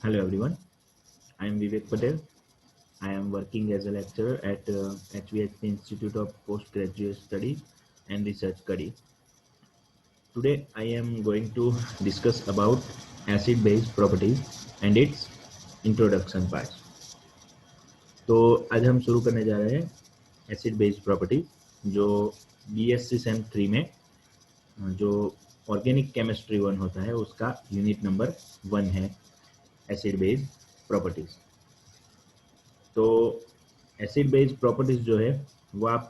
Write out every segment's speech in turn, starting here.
Hello everyone, I am Vivek Patel. I am working as a lecturer at HVHP Institute of Postgraduate Studies and Research, Kadi. Today I am going to discuss about acid-base properties and its introduction part. तो आज हम शुरू करने जा रहे हैं acid base properties जो BSc same 3 में जो ऑर्गेनिक केमिस्ट्री 1 होता है उसका यूनिट नंबर 1 है एसिड बेस प्रॉपर्टीज। तो एसिड बेस प्रॉपर्टीज जो है वो आप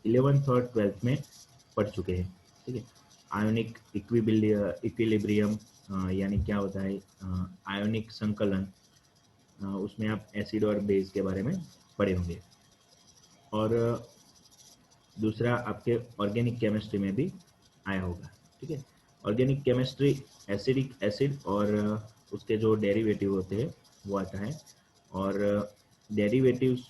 11th और 12th में पढ़ चुके हैं, ठीक है। आयोनिक इक्विलिब्रियम यानी क्या होता है, आयोनिक संकलन, उसमें आप एसिड और बेस के बारे में पढ़े होंगे। और दूसरा आपके ऑर्गेनिक केमिस्ट्री में भी आया होगा, ठीक है। ऑर्गेनिक केमिस्ट्री एसिडिक एसिड और उसके जो डेरिवेटिव होते हैं वो आता है, और डेरिवेटिव्स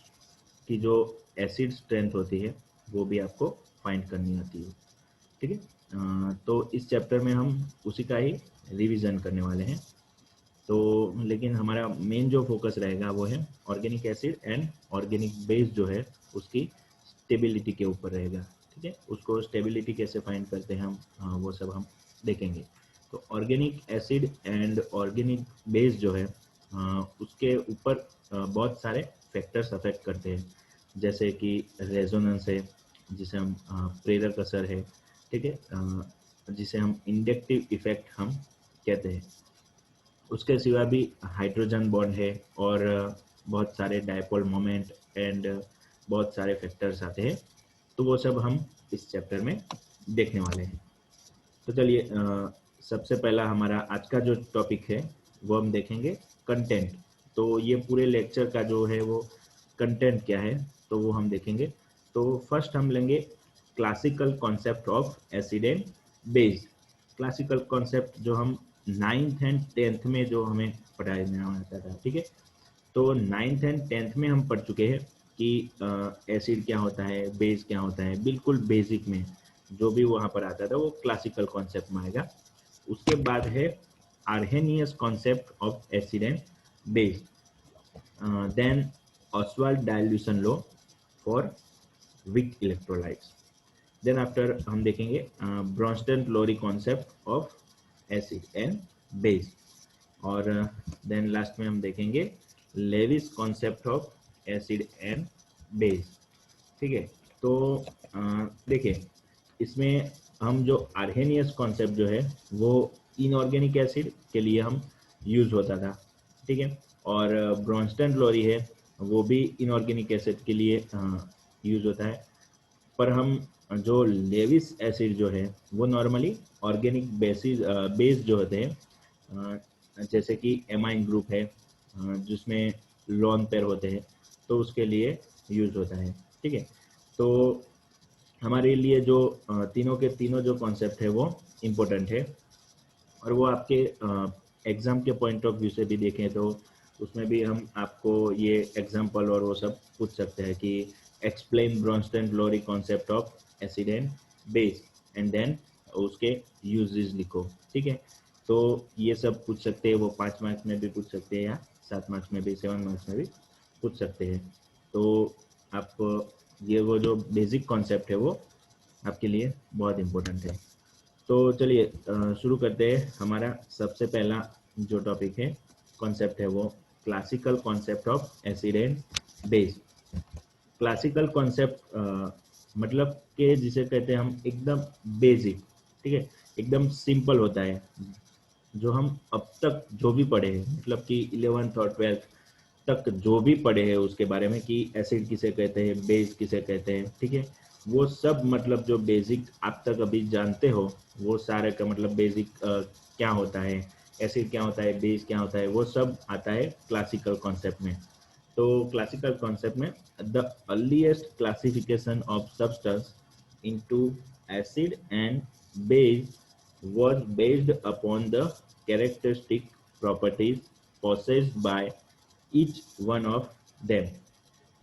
की जो एसिड स्ट्रेंथ होती है वो भी आपको फाइंड करनी होती है, ठीक है। तो इस चैप्टर में हम उसी का ही रिवीजन करने वाले हैं। तो लेकिन हमारा मेन जो फोकस रहेगा वो है organic acid and organic base जो है उसकी स्टेबिलिटी के ऊपर रहेगा, ठीक है। उसको स्टेबिलिटी कैसे फाइंड करते हैं हम, वो सब हम देखेंगे। तो organic acid and organic base जो है उसके ऊपर बहुत सारे फैक्टर्स अफेक्ट करते हैं, जैसे कि रेजोनेंस है, जिसे हम प्रेरक असर है, ठीक है, जिसे हम इंडक्टिव इफेक्ट हम कहते हैं। उसके सिवा भी हाइड्रोजन बॉन्ड है और बहुत सारे डायपोल मोमेंट एंड बहुत सारे फैक्टर्स आते हैं। तो वो सब हम इस चैप्टर में देखने वाले हैं। तो चलिए, सबसे पहला हमारा आज का जो टॉपिक है वो हम देखेंगे कंटेंट। तो ये पूरे लेक्चर का जो है वो कंटेंट क्या है तो वो हम देखेंगे। तो फर्स्ट हम लेंगे classical concept of acid and base. Classical concept जो हम 9th एंड 10th में जो हमें पढ़ाया आता था, ठीक है। तो 9th एंड 10th में हम पढ़ चुके हैं कि एसिड क्या होता है, बेस क्या होता है, बिल्कुल बेसिक में जो भी वहाँ पर आता था वो क्लासिकल कॉन्सेप्ट में आएगा। उसके बाद है Arrhenius concept of acid and base, then Ostwald dilution law for weak electrolytes, then after हम देखेंगे Bronsted Lowry concept of acid and base, और देन लास्ट में हम देखेंगे Lewis concept of acid and base, ठीक है। तो देखिए, इसमें हम जो आर्हेनियस कॉन्सेप्ट जो है वो इनऑर्गेनिक एसिड के लिए हम यूज होता था, ठीक है, और ब्रॉन्स्टन-लोरी है वो भी इनऑर्गेनिक एसिड के लिए यूज होता है। पर हम जो लेविस एसिड जो है वो नॉर्मली ऑर्गेनिक बेस जो होते हैं, जैसे कि एमाइन ग्रुप है जिसमें लोन पेयर होते हैं, तो उसके लिए यूज होता है, ठीक है। तो हमारे लिए जो तीनों के तीनों जो कॉन्सेप्ट है वो इम्पोर्टेंट है, और वो आपके एग्जाम के पॉइंट ऑफ व्यू से भी देखें तो उसमें भी हम आपको ये एग्जाम्पल और वो सब पूछ सकते हैं कि explain Bronsted Lowry concept of acid and base, and then उसके यूजेस लिखो, ठीक है। तो ये सब पूछ सकते हैं, वो 5 मार्क्स में भी पूछ सकते हैं या 7 मार्क्स में भी, 7 मार्क्स में भी पूछ सकते हैं। तो आप ये वो जो बेसिक कॉन्सेप्ट है वो आपके लिए बहुत इम्पोर्टेंट है। तो चलिए शुरू करते हैं। हमारा सबसे पहला जो टॉपिक है, कॉन्सेप्ट है, वो classical concept of acid and base. Classical concept मतलब कि जिसे कहते हैं हम एकदम बेसिक, ठीक है, एकदम सिंपल होता है, जो हम अब तक जो भी पढ़े हैं, मतलब कि 11th और 12th तक जो भी पढ़े हैं उसके बारे में कि एसिड किसे कहते हैं, बेस किसे कहते हैं, ठीक है, वो सब मतलब जो बेसिक आप तक अभी जानते हो वो सारे का मतलब बेसिक क्या होता है, एसिड क्या होता है, बेस क्या होता है, वो सब आता है क्लासिकल कॉन्सेप्ट में। तो क्लासिकल कॉन्सेप्ट में the earliest classification of substance into acid and base was based upon the characteristic properties possessed by each one of them।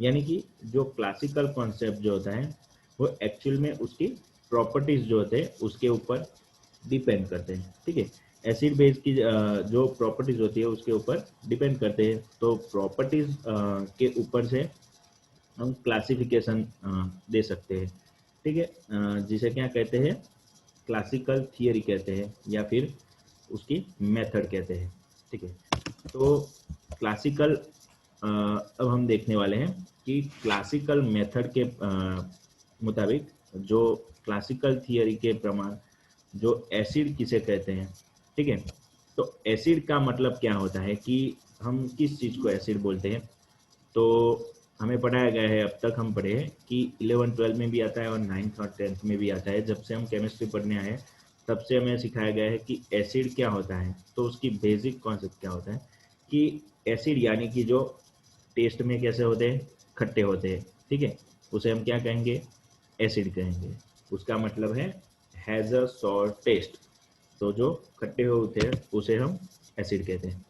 यानी कि जो क्लासिकल कॉन्सेप्ट जो होता है वो एक्चुअल में उसकी प्रॉपर्टीज जो होते हैं उसके ऊपर डिपेंड करते हैं, ठीक है। एसिड बेस की जो प्रॉपर्टीज होती है उसके ऊपर डिपेंड करते हैं। तो प्रॉपर्टीज के ऊपर से हम क्लासिफिकेशन दे सकते हैं, ठीक है। जिसे क्या कहते हैं, क्लासिकल थियरी कहते हैं या फिर उसकी मेथड कहते हैं, ठीक है। तो क्लासिकल अब हम देखने वाले हैं कि क्लासिकल मेथड के मुताबिक, जो क्लासिकल थियरी के प्रमाण, जो एसिड किसे कहते हैं, ठीक है। तो एसिड का मतलब क्या होता है कि हम किस चीज़ को एसिड बोलते हैं। तो हमें पढ़ाया गया है, अब तक हम पढ़े हैं कि 11-12 में भी आता है और 9th और 10th में भी आता है। जब से हम केमिस्ट्री पढ़ने आए हैं तब से हमें सिखाया गया है कि एसिड क्या होता है। तो उसकी बेसिक कॉन्सेप्ट क्या होता है कि एसिड यानी कि जो टेस्ट में कैसे होते हैं, खट्टे होते हैं, ठीक है, उसे हम क्या कहेंगे, एसिड कहेंगे। उसका मतलब है हैज़ अ सॉर टेस्ट। तो जो खट्टे होते हैं उसे हम एसिड कहते हैं।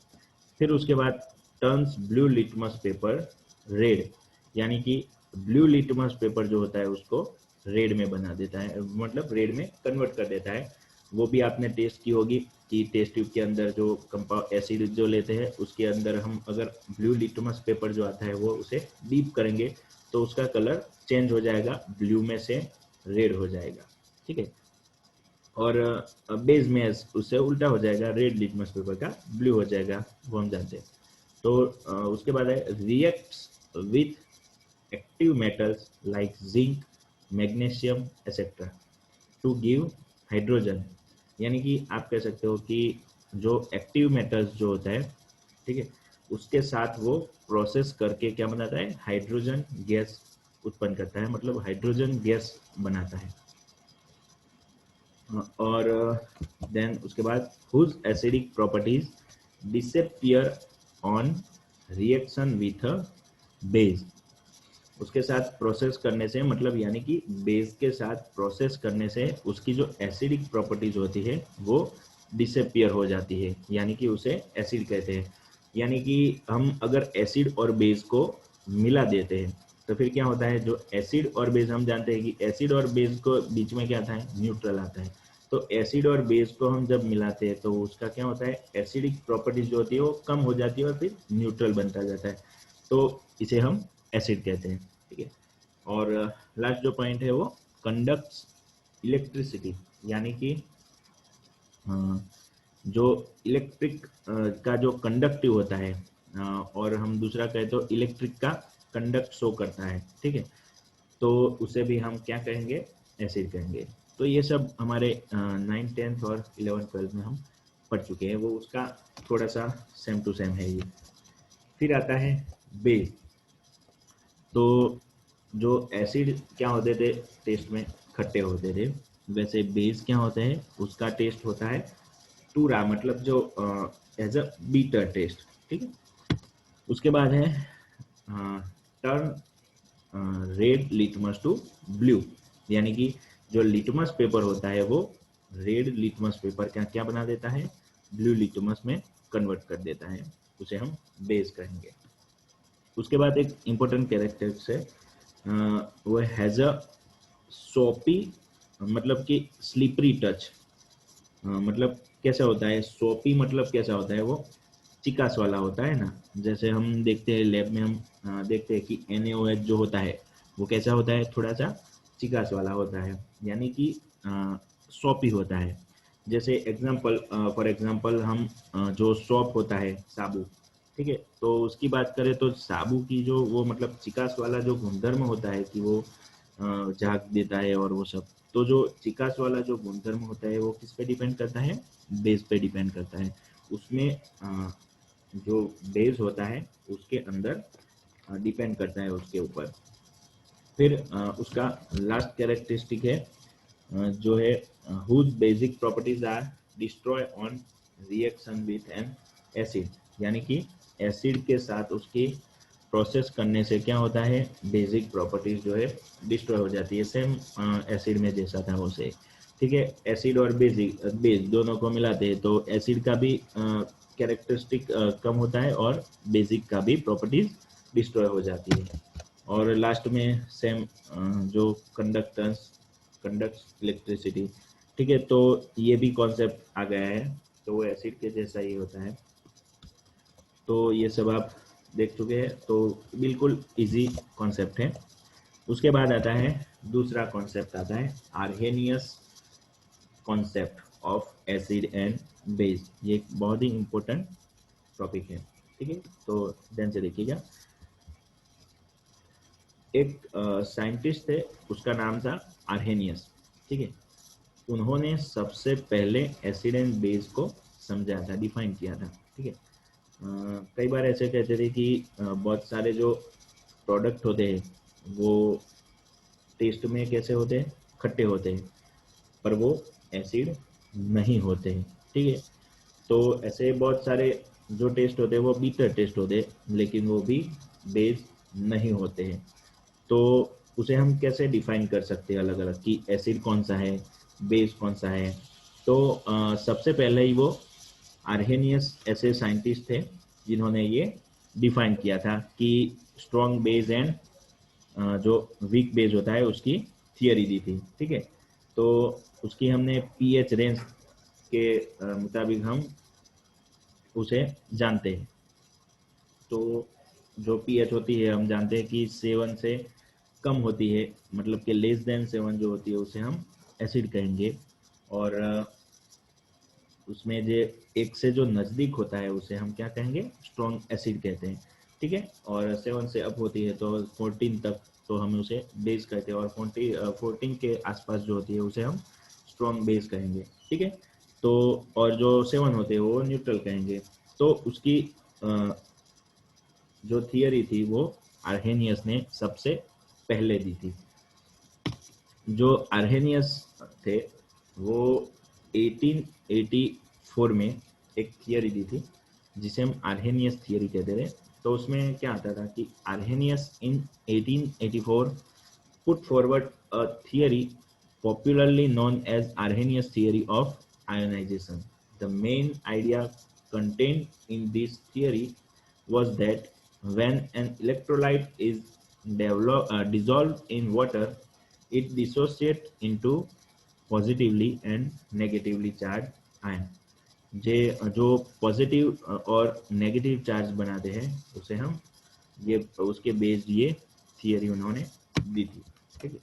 फिर उसके बाद turns blue litmus paper red, यानी कि ब्लू लिटमस पेपर जो होता है उसको रेड में बना देता है, मतलब रेड में कन्वर्ट कर देता है। वो भी आपने टेस्ट की होगी कि टेस्ट ट्यूब के अंदर जो कंपाउंड एसिड जो लेते हैं उसके अंदर हम अगर ब्लू लिटमस पेपर जो आता है वो उसे डीप करेंगे तो उसका कलर चेंज हो जाएगा, ब्लू में से रेड हो जाएगा, ठीक है। और बेस में उससे उल्टा हो जाएगा, रेड लिटमस पेपर का ब्लू हो जाएगा, वो हम जानते हैं। तो उसके बाद है reacts with active metals like zinc, magnesium etcetera to give hydrogen, यानी कि आप कह सकते हो कि जो एक्टिव मेटल्स जो होता है, ठीक है, उसके साथ वो प्रोसेस करके क्या बनाता है, हाइड्रोजन गैस उत्पन्न करता है, मतलब हाइड्रोजन गैस बनाता है। और देन उसके बाद whose acidic properties disappear on reaction with a base, उसके साथ प्रोसेस करने से, मतलब यानी कि बेस के साथ प्रोसेस करने से उसकी जो एसिडिक प्रॉपर्टीज होती है वो डिसअपियर हो जाती है, यानी कि उसे एसिड कहते हैं। यानी कि हम अगर एसिड और बेस को मिला देते हैं तो फिर क्या होता है, जो एसिड और बेस, हम जानते हैं कि एसिड और बेस को बीच में क्या आता है, न्यूट्रल आता है। तो एसिड और बेस को हम जब मिलाते हैं तो उसका क्या होता है, एसिडिक प्रॉपर्टीज जो होती है वो कम हो जाती है और फिर न्यूट्रल बनता जाता है। तो इसे हम एसिड कहते हैं, ठीक है। और लास्ट जो पॉइंट है वो कंडक्ट्स इलेक्ट्रिसिटी, यानी कि जो इलेक्ट्रिक का जो कंडक्टिव होता है, और हम दूसरा कहें तो इलेक्ट्रिक का कंडक्ट शो करता है, ठीक है, तो उसे भी हम क्या कहेंगे, एसिड कहेंगे। तो ये सब हमारे 9th 10th और 11th 12th में हम पढ़ चुके हैं, वो उसका थोड़ा सा सेम टू सेम है ये। फिर आता है बेस। तो जो एसिड क्या होते थे, टेस्ट में खट्टे होते थे, वैसे बेस क्या होते हैं, उसका टेस्ट होता है टूरा, मतलब जो एज अ बीटर टेस्ट, ठीक है। उसके बाद है turn red litmus to blue, यानी कि जो लिटमस पेपर होता है वो रेड लिटमस पेपर का क्या बना देता है, ब्लू लिटमस में कन्वर्ट कर देता है, उसे हम बेस कहेंगे। उसके बाद एक इम्पोर्टेंट कैरेक्टर्स है, वो हैज़ अ सोपी, मतलब कि स्लिपरी टच। मतलब कैसा होता है सोपी, मतलब कैसा होता है, वो चिकास वाला होता है ना। जैसे हम देखते हैं लैब में, हम देखते हैं कि NaOH जो होता है वो कैसा होता है, थोड़ा सा चिकास वाला होता है, यानी कि सोपी होता है। जैसे एग्जाम्पल, फॉर एग्जाम्पल हम जो सोप होता है, साबु, ठीक है, तो उसकी बात करें तो साबु की जो वो मतलब चिकास वाला जो गुणधर्म होता है कि वो झाग देता है और वो सब, तो जो चिकास वाला जो गुणधर्म होता है वो किस पे डिपेंड करता है, बेस पे डिपेंड करता है। उसमें जो बेस होता है उसके अंदर डिपेंड करता है उसके ऊपर। फिर उसका लास्ट कैरेक्टरिस्टिक है, जो है whose basic properties are destroy on reaction with an acid, यानी कि एसिड के साथ उसकी प्रोसेस करने से क्या होता है, बेसिक प्रॉपर्टीज जो है डिस्ट्रॉय हो जाती है, सेम एसिड में जैसा था वो से, ठीक है। एसिड और बेसिक बेस दोनों को मिलाते हैं तो एसिड का भी कैरेक्टरिस्टिक कम होता है और बेसिक का भी प्रॉपर्टीज डिस्ट्रॉय हो जाती है। और लास्ट में सेम जो कंडक्टेंस कंडक्ट्स इलेक्ट्रिसिटी, ठीक है। तो ये भी कॉन्सेप्ट आ गया है तो वो एसिड के जैसा ही होता है। तो ये सब आप देख चुके हैं, तो बिल्कुल इजी कॉन्सेप्ट है। उसके बाद आता है दूसरा कॉन्सेप्ट, आता है Arrhenius concept of acid and base. ये एक बहुत ही इम्पोर्टेंट टॉपिक है, ठीक है। तो ध्यान से देखिएगा। एक साइंटिस्ट थे, उसका नाम था आर्हेनियस, ठीक है। उन्होंने सबसे पहले एसिड एंड बेस को समझा था, डिफाइन किया था, ठीक है। कई बार ऐसे कहते थे कि बहुत सारे जो प्रोडक्ट होते हैं वो टेस्ट में कैसे होते हैं, खट्टे होते हैं, पर वो एसिड नहीं होते हैं, ठीक है। तो ऐसे बहुत सारे जो टेस्ट होते हैं वो बीटर टेस्ट होते हैं, लेकिन वो भी बेस नहीं होते हैं। तो उसे हम कैसे डिफाइन कर सकते हैं अलग अलग, कि एसिड कौन सा है, बेस कौन सा है। तो सबसे पहले ही वो आर्हेनियस ऐसे साइंटिस्ट थे जिन्होंने ये डिफाइन किया था कि स्ट्रॉन्ग बेस एंड जो वीक बेस होता है उसकी थियरी दी थी, ठीक है। तो उसकी हमने पीएच रेंज के मुताबिक हम उसे जानते हैं। तो जो पीएच होती है हम जानते हैं कि 7 से कम होती है, मतलब कि लेस देन 7 जो होती है उसे हम एसिड कहेंगे। और उसमें जो एक से जो नज़दीक होता है उसे हम क्या कहेंगे, स्ट्रॉन्ग एसिड कहते हैं, ठीक है। और 7 से अप होती है तो 14 तक, तो हम उसे बेस कहते हैं। और 14 के आसपास जो होती है उसे हम स्ट्रॉन्ग बेस कहेंगे, ठीक है। तो और जो 7 होते हैं वो न्यूट्रल कहेंगे। तो उसकी जो थियरी थी वो आर्हेनियस ने सबसे पहले दी थी। जो आर्हेनियस थे वो 1884 में एक थियरी दी थी जिसे हम आर्हेनियस थियरी कहते थे। तो उसमें क्या आता था कि Arrhenius in 1884 put forward a theory popularly known as Arrhenius theory of ionization. The main idea contained in this theory was that when an electrolyte is dissolved in water, it dissociates into positively and negatively charged ion. जे जो positive और negative charge बनाते हैं उसे हम ये उसके based ये theory उन्होंने दी थी, ठीक है।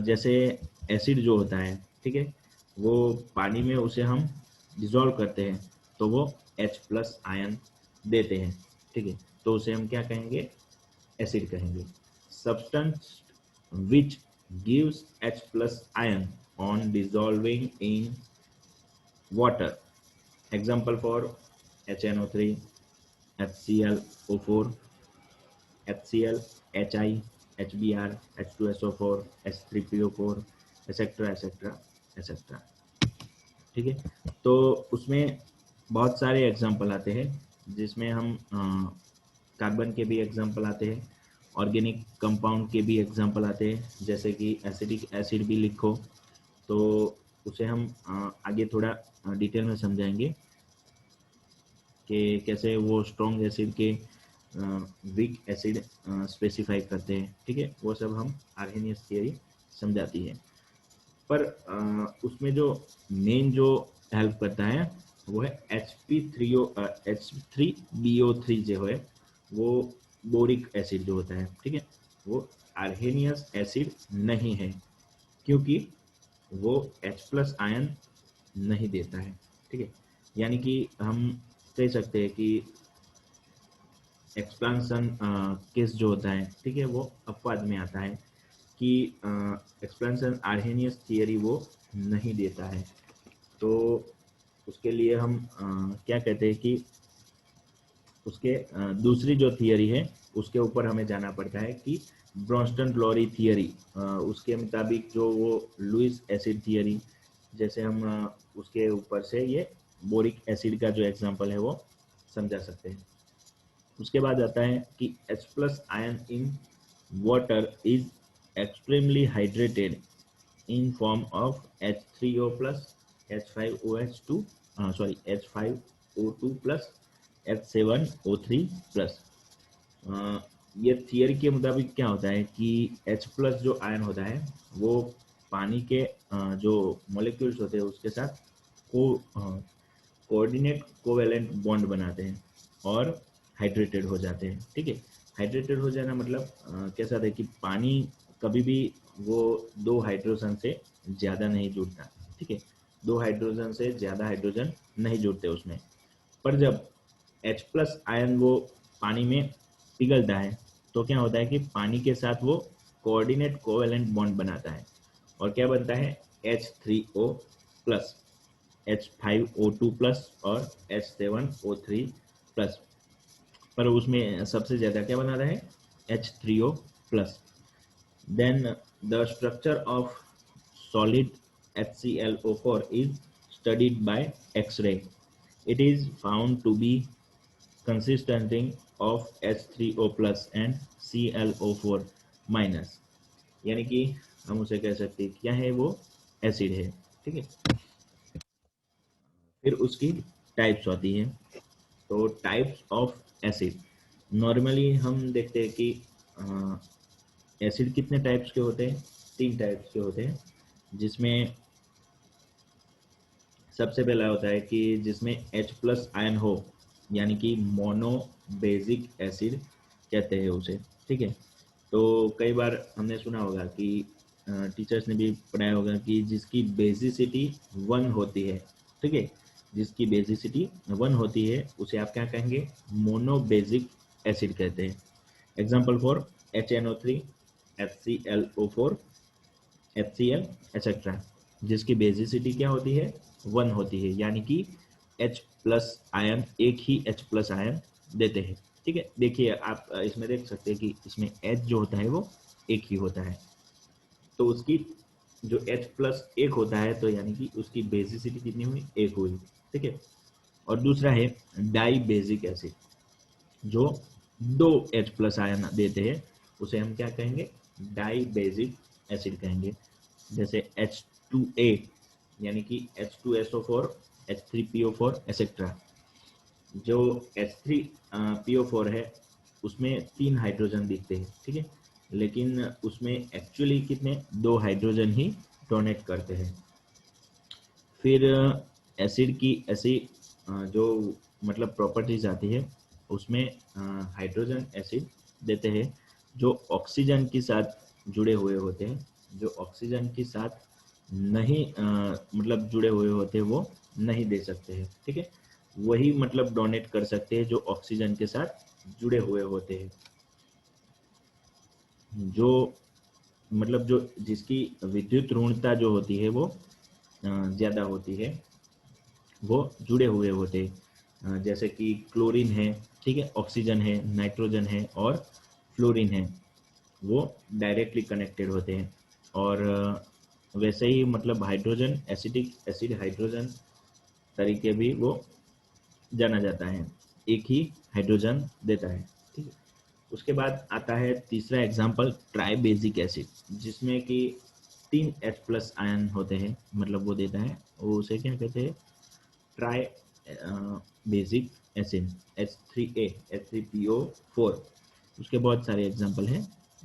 जैसे एसिड जो होता है, ठीक है, वो पानी में उसे हम डिजोल्व करते हैं तो वो H+ आयन देते हैं, ठीक है। तो उसे हम क्या कहेंगे, एसिड कहेंगे। Substance which gives H+ ion on dissolving in water, example for HNO3, HClO4, HCl, HI, HBr, H2SO4, H3PO4, etcetera etcetera etcetera, ठीक है। तो उसमें बहुत सारे एग्जाम्पल आते हैं जिसमें हम कार्बन के भी एग्जाम्पल आते हैं, ऑर्गेनिक कंपाउंड के भी एग्जाम्पल आते हैं, जैसे कि एसिडिक एसिड भी लिखो। तो उसे हम आगे थोड़ा डिटेल में समझाएंगे कि कैसे वो स्ट्रॉन्ग एसिड के वीक एसिड स्पेसिफाई करते हैं, ठीक है। वो सब हम आर्हेनियस थियरी समझाती है। पर उसमें जो मेन जो हेल्प करता है वो है H3BO3 जो है, वो बोरिक एसिड जो होता है, ठीक है। वो आर्हेनियस एसिड नहीं है क्योंकि वो H+ आयन नहीं देता है, ठीक है। यानी कि हम कह सकते हैं कि एक्सपेंशन केस जो होता है, ठीक है, वो अपवाद में आता है कि एक्सपेंशन आर्हेनियस थियरी वो नहीं देता है। तो उसके लिए हम क्या कहते हैं कि उसके दूसरी जो थियरी है उसके ऊपर हमें जाना पड़ता है कि ब्रोंस्टन ग्लोरी थियरी, उसके मुताबिक जो वो लुइस एसिड थियरी, जैसे हम उसके ऊपर से ये बोरिक एसिड का जो एग्जांपल है वो समझा सकते हैं। उसके बाद आता है कि H+ ion in water is extremely hydrated in form of H3O plus H5OH2 H5O2 plus H7O3 plus। ये थियरी के मुताबिक क्या होता है कि H+ जो आयन होता है वो पानी के जो मॉलिक्यूल्स होते हैं उसके साथ कोऑर्डिनेट कोवेलेंट बॉन्ड बनाते हैं और हाइड्रेटेड हो जाते हैं। ठीक है, हाइड्रेटेड हो जाना मतलब कैसा था कि पानी कभी भी वो दो हाइड्रोजन से ज़्यादा नहीं जुड़ता। ठीक है, दो हाइड्रोजन से ज़्यादा हाइड्रोजन नहीं जुड़ते उसमें। पर जब H प्लस आयन वो पानी में पिघलता है तो क्या होता है कि पानी के साथ वो कोऑर्डिनेट कोवेलेंट बॉन्ड बनाता है और क्या बनता है H3O प्लस, H5O2 प्लस और H7O3 प्लस। पर उसमें सबसे ज़्यादा क्या बना रहा है H3O plus. Then the structure of solid HClO4 is studied by X-ray. It is found to be consisting of H3O plus and ClO4 minus, यानी कि हम उसे कह सकते हैं क्या है, वो एसिड है। ठीक है, फिर उसकी टाइप्स होती हैं। तो टाइप्स ऑफ एसिड, नॉर्मली हम देखते हैं कि एसिड कितने टाइप्स के होते हैं, तीन टाइप्स के होते हैं, जिसमें सबसे पहला होता है कि जिसमें H प्लस आयन हो, यानी कि मोनो बेसिक एसिड कहते हैं उसे। ठीक है, तो कई बार हमने सुना होगा कि टीचर्स ने भी पढ़ाया होगा कि जिसकी बेसिसिटी 1 होती है। ठीक है, जिसकी बेसिसिटी 1 होती है उसे आप क्या कहेंगे, मोनो बेसिक एसिड कहते हैं। Example for HNO3, HClO4, HCl etcetera, जिसकी बेसिसिटी क्या होती है, 1 होती है, यानी कि H प्लस आयन एक ही H प्लस आयन देते हैं। ठीक है, देखिए आप इसमें देख सकते हैं कि इसमें H जो होता है वो एक ही होता है, तो उसकी जो H प्लस एक होता है तो यानी कि उसकी बेसिसिटी कितनी हुई, एक हुई। ठीक है, और दूसरा है डाई बेसिक एसिड, जो दो H प्लस आयन देते हैं, उसे हम क्या कहेंगे, डाई बेसिक एसिड कहेंगे। जैसे H2A, यानी कि H2SO4, H3PO4 एक्सेट्रा। जो H3PO4 है उसमें 3 हाइड्रोजन दिखते हैं। ठीक है, लेकिन उसमें एक्चुअली कितने, 2 हाइड्रोजन ही डोनेट करते हैं। फिर एसिड की ऐसी जो मतलब प्रॉपर्टीज आती है, उसमें हाइड्रोजन एसिड देते हैं जो ऑक्सीजन के साथ जुड़े हुए होते हैं। जो ऑक्सीजन के साथ नहीं मतलब जुड़े हुए होते हैं वो नहीं दे सकते हैं। ठीक है, वही मतलब डोनेट कर सकते हैं जो ऑक्सीजन के साथ जुड़े हुए होते हैं, जो मतलब जो जिसकी विद्युत ऋणता जो होती है वो ज़्यादा होती है, वो जुड़े हुए होते हैं। जैसे कि क्लोरीन है, ठीक है, ऑक्सीजन है, नाइट्रोजन है और फ्लोरीन है, वो डायरेक्टली कनेक्टेड होते हैं। और वैसे ही मतलब हाइड्रोजन एसिडिक एसिड हाइड्रोजन तरीके भी वो जाना जाता है, एक ही हाइड्रोजन देता है। ठीक है, उसके बाद आता है तीसरा एग्जाम्पल ट्राई बेसिक एसिड, जिसमें कि 3 H प्लस आयन होते हैं, मतलब वो देता है, वो उसे क्या कहते हैं, try basic acid, H3A, H3PO4। उसके बहुत सारे एग्जाम्पल हैं,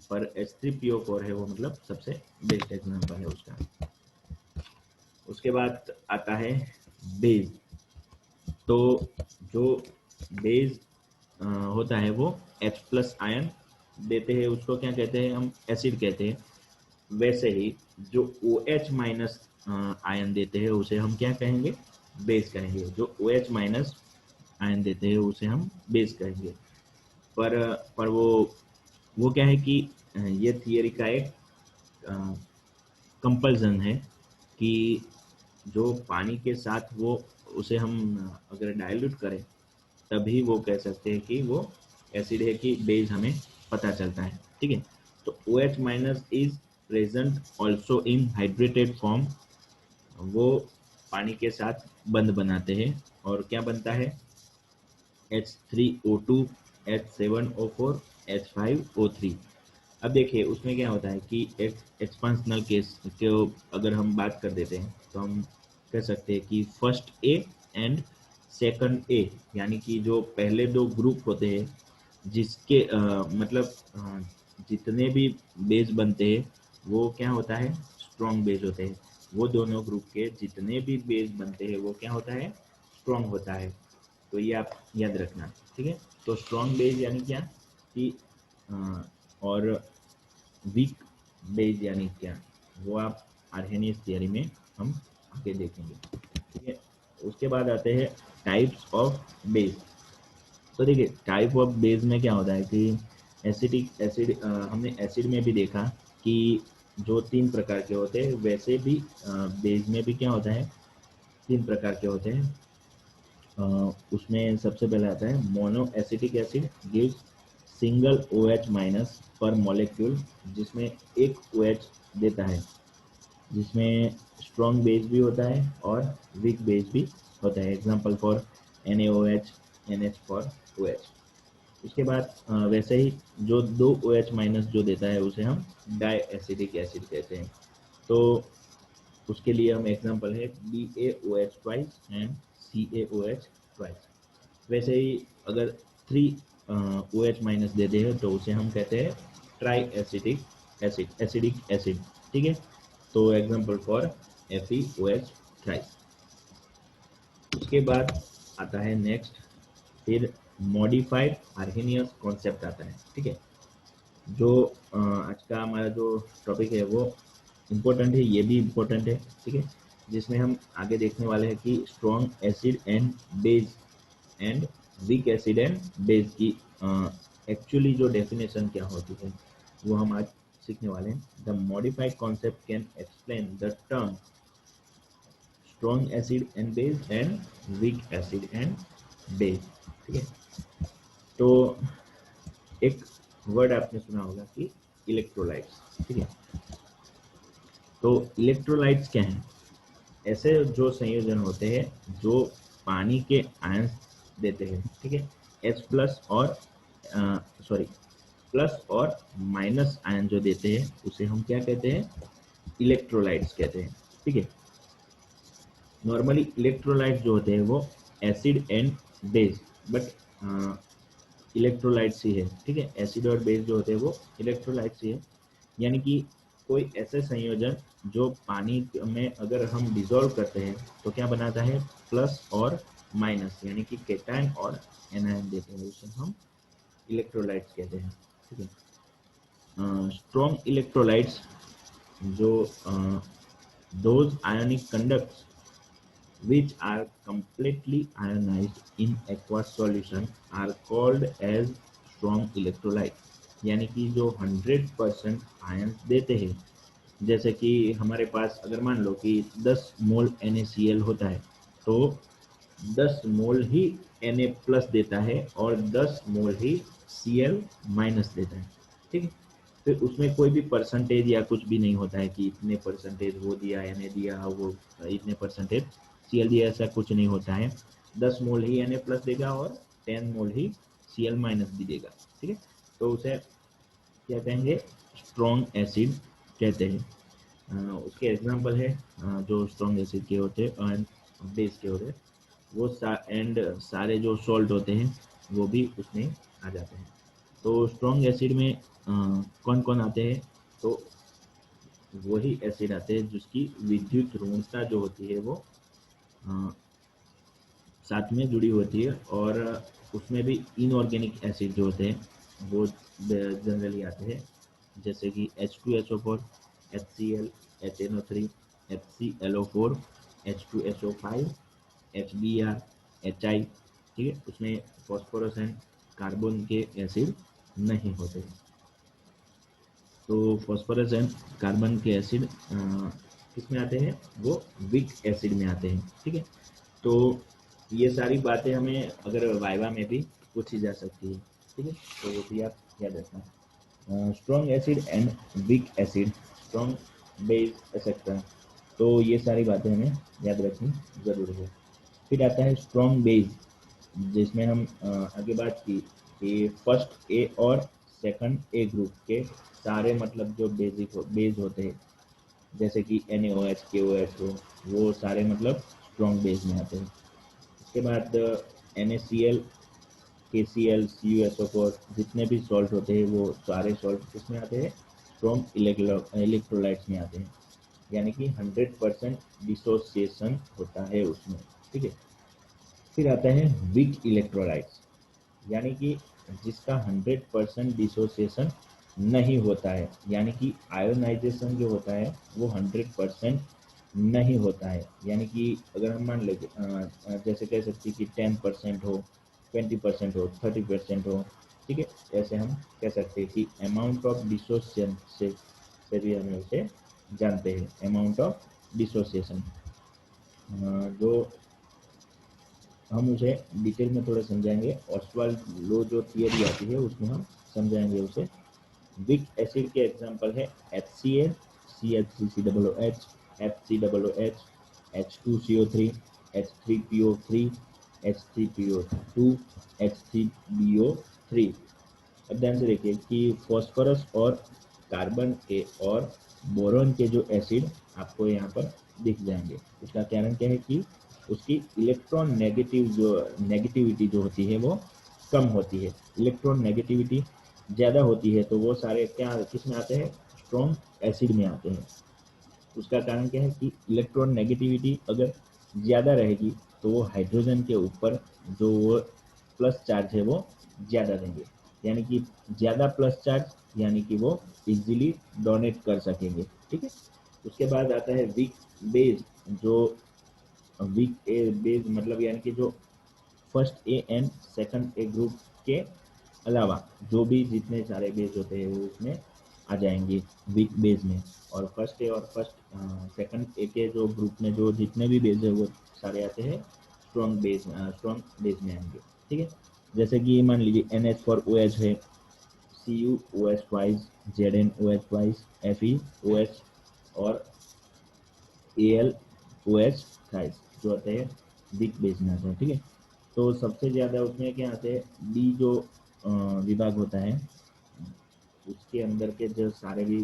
पर H3PO4 है वो मतलब सबसे बेस्ट एग्जाम्पल है उसका। उसके बाद आता है बेस। तो जो बेस होता है वो H प्लस आयन देते हैं, उसको क्या कहते हैं, हम एसिड कहते हैं। वैसे ही जो OH माइनस आयन देते हैं उसे हम क्या कहेंगे, बेस कहेंगे। जो OH माइनस आयन देते हैं उसे हम बेस कहेंगे। पर वो क्या है कि ये थियरी का एक कंपल्सन है कि जो पानी के साथ वो उसे हम अगर डाइल्यूट करें तभी वो कह सकते हैं कि वो एसिड है कि बेस हमें पता चलता है। ठीक है, तो OH minus is present also in hydrated form, वो पानी के साथ बंध बनाते हैं और क्या बनता है H3O2, H7O4, H5O3। अब देखिए उसमें क्या होता है कि एक्सपांशनल केस के अगर हम बात कर देते हैं तो हम कह सकते हैं कि फर्स्ट ए एंड सेकंड ए, यानी कि जो पहले दो ग्रुप होते हैं जिसके मतलब जितने भी बेस बनते हैं वो क्या होता है, स्ट्रॉन्ग बेस होते हैं। वो दोनों ग्रुप के जितने भी बेस बनते हैं वो क्या होता है, स्ट्रॉन्ग होता है। तो ये आप याद रखना, ठीक है। तो स्ट्रॉन्ग बेस यानी क्या कि और वीक बेस यानी क्या, वो आप आर्हेनियस थियरी में हम आगे देखेंगे, ठीक है। उसके बाद आते हैं टाइप्स ऑफ बेस। तो देखिए टाइप ऑफ बेस में क्या होता है कि एसिडिक एसिड, हमने एसिड में भी देखा कि जो 3 प्रकार के होते हैं, वैसे भी बेस में भी क्या होता है, 3 प्रकार के होते हैं। उसमें सबसे पहले आता है mono acetic acid gives single OH minus पर मॉलिक्यूल, जिसमें एक OH देता है, जिसमें स्ट्रॉन्ग बेस भी होता है और वीक बेस भी होता है। Example for NaOH, NH for OH। उसके बाद वैसे ही जो 2 OH माइनस जो देता है उसे हम डाई एसिडिक एसिड कहते हैं। तो उसके लिए हम एग्जांपल है BaOH twice and CaOH twice. वैसे ही अगर 3 OH माइनस देते हैं तो उसे हम कहते हैं ट्राई एसिडिक एसिड, ठीक है। तो एग्जांपल फॉर FeOH थ्राइस। उसके बाद आता है नेक्स्ट, फिर मॉडिफाइड आर्हेनियस कॉन्सेप्ट आता है, ठीक है। जो आज का हमारा जो टॉपिक है वो इम्पोर्टेंट है, ये भी इम्पोर्टेंट है, ठीक है। जिसमें हम आगे देखने वाले हैं कि strong acid and base and weak acid and base की एक्चुअली जो डेफिनेशन क्या होती है वो हम आज सीखने वाले हैं। The modified concept can explain the term strong acid and base and weak acid and base, ठीक है। तो एक वर्ड आपने सुना होगा कि इलेक्ट्रोलाइट्स, ठीक है। तो इलेक्ट्रोलाइट्स क्या हैं, ऐसे जो संयोजन होते हैं जो पानी के आयंस देते हैं, ठीक है। H प्लस और सॉरी प्लस और माइनस आयन जो देते हैं उसे हम क्या कहते हैं, इलेक्ट्रोलाइट्स कहते हैं, ठीक है। नॉर्मली इलेक्ट्रोलाइट्स जो होते हैं वो acid and base, but electrolytes ही है, ठीक है। एसिड और बेस जो होते हैं वो इलेक्ट्रोलाइट्स ही है। यानी कि कोई ऐसे संयोजन जो पानी में अगर हम डिजोल्व करते हैं तो क्या बनाता है, प्लस और माइनस, यानी कि केटायन और एनायन देते हैं, उसे हम इलेक्ट्रोलाइट्स कहते हैं, ठीक है। स्ट्रॉन्ग इलेक्ट्रोलाइट्स जो those ionic conducts which are completely ionized in aqueous solution are called as strong electrolyte। यानी कि जो 100% आयन देते हैं, जैसे कि हमारे पास अगर मान लो कि 10 मोल NaCl होता है, तो 10 मोल ही Na प्लस देता है और 10 मोल ही Cl माइनस देता है, ठीक है। फिर उसमें कोई भी परसेंटेज या कुछ भी नहीं होता है कि इतने परसेंटेज वो दिया Na दिया, वो इतने परसेंटेज Cl दिया, ऐसा कुछ नहीं होता है। 10 मोल ही Na प्लस देगा और 10 मोल ही Cl माइनस भी देगा, ठीक है। तो उसे क्या कहेंगे, स्ट्रॉन्ग एसिड कहते हैं। उसके एग्जांपल है जो स्ट्रॉन्ग एसिड के होते हैं एंड बेस के होते हैं, वो एंड सारे जो सॉल्ट होते हैं वो भी उसमें आ जाते हैं। तो स्ट्रॉन्ग एसिड में कौन कौन आते हैं, तो वही एसिड आते हैं जिसकी विद्युत ऋणता जो होती है वो अ, साथ में जुड़ी होती है, और उसमें भी इनऑर्गेनिक एसिड जो होते हैं वो जनरली आते हैं, जैसे कि H2SO4, HCl, HNO3, HClO4, H2SO5, HBr, HI, ठीक है। उसमें फॉस्फोरस एंड कार्बन के एसिड नहीं होते। तो फॉस्फोरस एंड कार्बन के एसिड किसमें आते हैं, वो वीक एसिड में आते हैं, ठीक है। तो ये सारी बातें हमें अगर वाइवा में भी पूछी जा सकती है, ठीक है। तो वो भी आप याद रखना, strong acid and weak acid, strong base etcetera. तो ये सारी बातें हमें याद रखनी जरूरी है। फिर आता है स्ट्रॉन्ग बेस, जिसमें हम आगे बात की कि फर्स्ट ए और सेकंड ए ग्रुप के सारे मतलब जो बेस होते हैं, जैसे कि NaOH KOH हो, वो सारे मतलब स्ट्रॉन्ग बेस में आते हैं। उसके बाद NaCl KCl CuSO4 जितने भी सॉल्ट होते हैं वो सारे सॉल्ट किसमें आते हैं, स्ट्रॉन्ग इलेक्ट्रोलाइट्स में आते हैं। यानी कि 100% डिसोसिएशन होता है उसमें, ठीक है। फिर आता है वीक इलेक्ट्रोलाइट्स, यानी कि जिसका 100% डिसोसिएशन नहीं होता है, यानी कि आयोनाइजेशन जो होता है वो 100% नहीं होता है। यानी कि अगर हम मान लें जैसे कह सकते हैं कि 10% हो, 20% हो, 30% हो, ठीक है। ऐसे हम कह सकते हैं कि अमाउंट ऑफ डिसोसिएशन से भी हमें उसे जानते हैं, अमाउंट ऑफ डिसोसिएशन। जो हम उसे डिटेल में थोड़ा समझाएंगे, ऑस्वाल्ड लो जो थियरी आती है उसमें हम समझाएंगे उसे। वीक एसिड के एग्जांपल है HCl, CH3COOH, FCOOH, H2CO3, H3PO3, H3PO2, H3BO3। अब ध्यान से देखिए कि फॉस्फोरस और कार्बन के और बोरॉन के जो एसिड आपको यहाँ पर दिख जाएंगे। इसका कारण क्या है कि उसकी इलेक्ट्रॉन नेगेटिविटी जो होती है वो कम होती है। इलेक्ट्रॉन नेगेटिविटी ज़्यादा होती है तो वो सारे क्या किस में आते हैं, स्ट्रॉन्ग एसिड में आते हैं। उसका कारण क्या है कि इलेक्ट्रॉन नेगेटिविटी अगर ज़्यादा रहेगी तो वो हाइड्रोजन के ऊपर जो वो प्लस चार्ज है वो ज़्यादा देंगे, यानी कि ज़्यादा प्लस चार्ज, यानी कि वो इजीली डोनेट कर सकेंगे, ठीक है। उसके बाद आता है वीक बेस, जो वीक बेस मतलब यानी कि जो first A and second A group के अलावा जो भी जितने सारे बेस होते हैं वो उसमें आ जाएंगे वीक बेस में। और फर्स्ट ए और सेकंड ए के जो ग्रुप में जो जितने भी बेस है वो सारे आते हैं स्ट्रॉन्ग बेस में आएंगे, ठीक है। जैसे कि मान लीजिए NH फॉर OH है, CuOH twice, ZnOH twice, FeOH और AlOH थ्राइस जो आते हैं वीक बेस में आते हैं, ठीक है। तो सबसे ज़्यादा उसमें क्या आते हैं, डी जो विभाग होता है उसके अंदर के जो सारे भी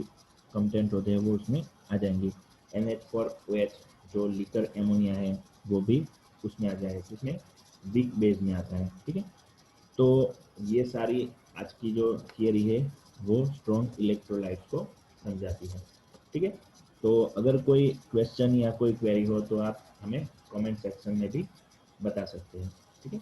कंटेंट होते हैं वो उसमें आ जाएंगे। NH फॉर OH जो लिकर एमोनिया है वो भी उसमें आ जाएगा, उसमें वीक बेस में आता है, ठीक है। तो ये सारी आज की जो थियरी है वो स्ट्रॉन्ग इलेक्ट्रोलाइट्स को समझाती है, ठीक है। तो अगर कोई क्वेश्चन या कोई क्वेरी हो तो आप हमें कमेंट सेक्शन में भी बता सकते हैं, ठीक है।